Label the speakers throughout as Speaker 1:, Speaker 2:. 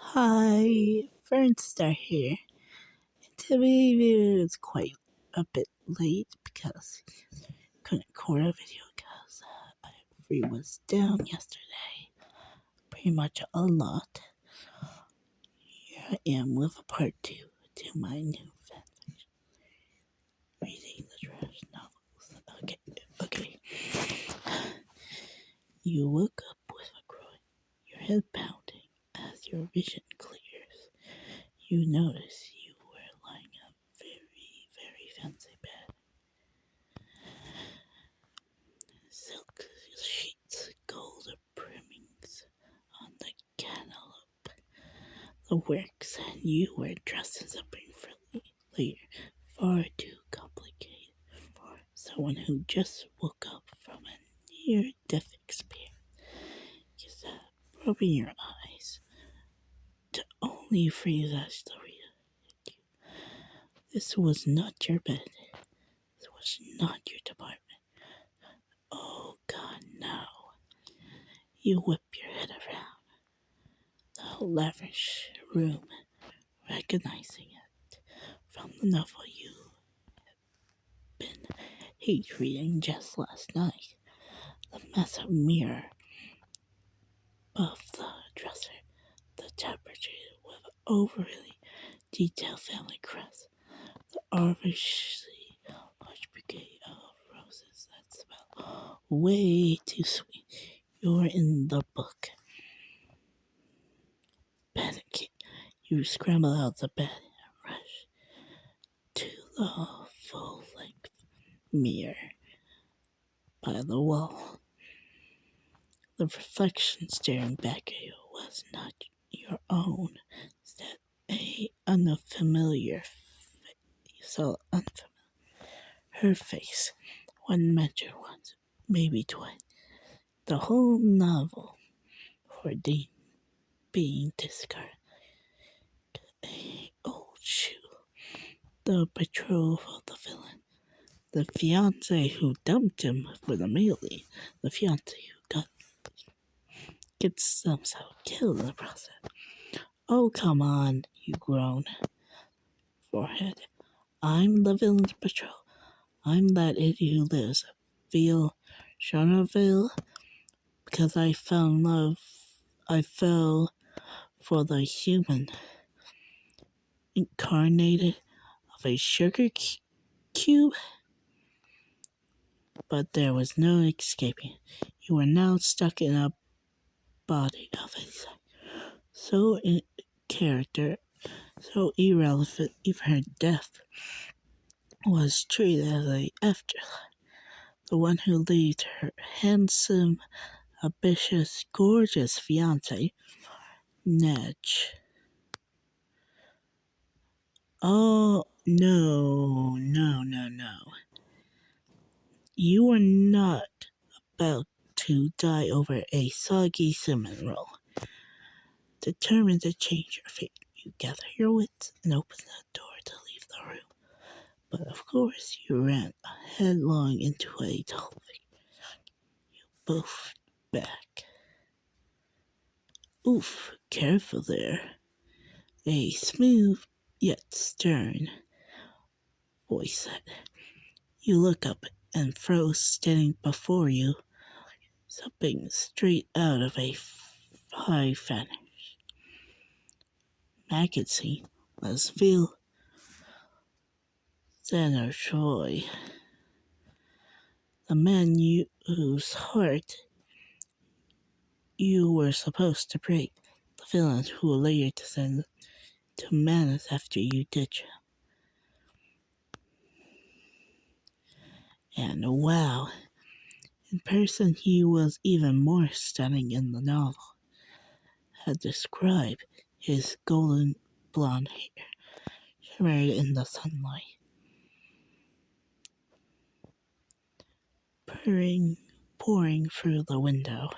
Speaker 1: Hi, Fernstar here. Today it's quite a bit late because I couldn't record a video because free was down yesterday. Pretty much a lot. Here I am with a part 2 to my new fanfiction. Reading the trash novels. Okay. You woke up with a groan, your head pounding as your vision clears. You notice you were lying on a very, very fancy bed. Silk sheets, gold trimmings on the canopy. The works, and you were dressed in something later, far too complicated for someone who just woke up from a near-death experience. You sat, rubbing your eyes, to only freeze as the reader. This was not your bed. This was not your department. Oh God, no. You whip your head around the lavish room, recognizing it from the novel you had been hate reading just last night. The massive mirror above the dresser, the tapestry with overly detailed family crest, the artificially large bouquet of roses that smell way too sweet. You're in the book. Panicking, you scramble out of bed and rush to the full-length mirror by the wall. The reflection staring back at you was not your own. Instead, a unfamiliar face. So unfamiliar. Her face, one mentioned once, maybe twice. The whole novel for being discarded. A old shoe. The betrothed of the villain. The fiancé who dumped him for the melee. The fiancé who gets themselves killed in the process. Oh, come on, you groan. Forehead. I'm the villain's betrothed. I'm that idiot who lives. Feel Charneville because I found love. I fell for the human incarnated of a sugar cube. But there was no escaping. You were now stuck in a body of a so in character, so irrelevant, even her death was treated as an afterlife. The one who leaves her handsome, ambitious, gorgeous fiancé, Nedge. Oh, no. You are not about to die over a soggy cinnamon roll. Determined to change your fate, you gather your wits and open the door to leave the room. But of course, you ran headlong into a tall figure. You boofed back. Oof, careful there. A smooth yet stern voice said. You look up and froze standing before you, something straight out of a high fantasy magazine. Let's feel Xander Troy, the man whose heart you were supposed to break, the villain who will later descend to madness after you ditch him. And wow, in person he was even more stunning in the novel. Had described his golden blonde hair shimmered in the sunlight. Pouring through the window.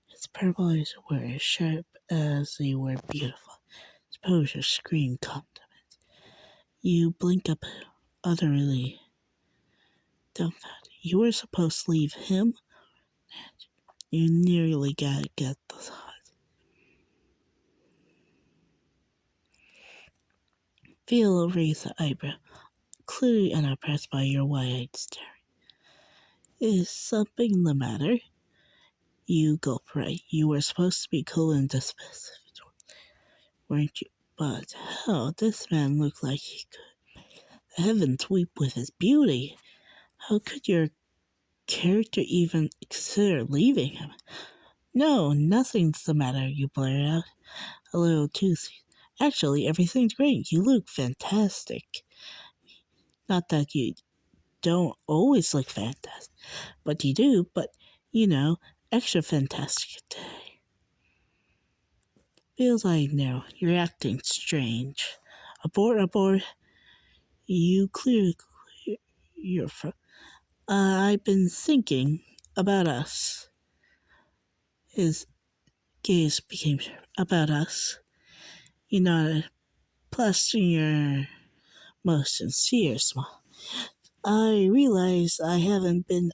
Speaker 1: His purple eyes were as sharp as they were beautiful. His posture screamed compliment. You blink up utterly dumbfounded. You were supposed to leave him? You nearly get the thought. Phil raised an eyebrow, clearly unimpressed by your wide-eyed stare. Is something the matter? You gulp right. You were supposed to be cool and dismissive, weren't you? But how this man looked like he could. The heavens weep with his beauty. How could your character even consider leaving him? No, nothing's the matter, you blurt out, a little toothy. Actually, everything's great. You look fantastic. Not that you don't always look fantastic, but you do, but, extra fantastic today. Feels like now you're acting strange. Abort. You clear your front. I've been thinking about us. His gaze became sharp. About us. You nodded, plastering your most sincere smile. I realize I haven't been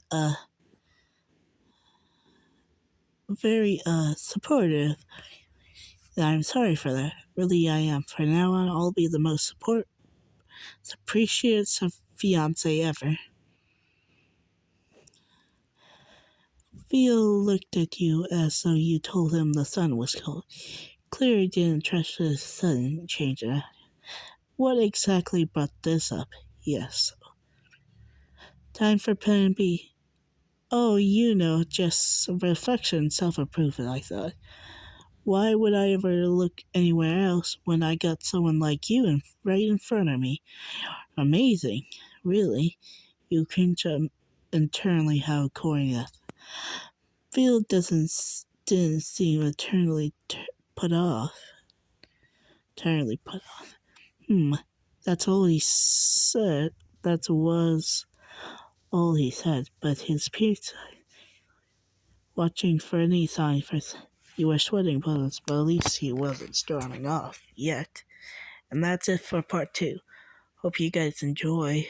Speaker 1: very supportive. I'm sorry for that. Really, I am. From now on, I'll be the most appreciative fiance ever. Theo looked at you as though you told him the sun was cold. Clearly didn't trust his sudden change in attitude. What exactly brought this up? Yes. Time for plan B. Oh, just reflection, self-improvement, I thought. Why would I ever look anywhere else when I got someone like you right in front of me? Amazing. Really. You cringe internally how corny that. Phil didn't seem eternally put off. That's all he said. That was all he said, but his peers watching for any sign for you were sweating bullets, but at least he wasn't storming off yet. And that's it for part 2. Hope you guys enjoy.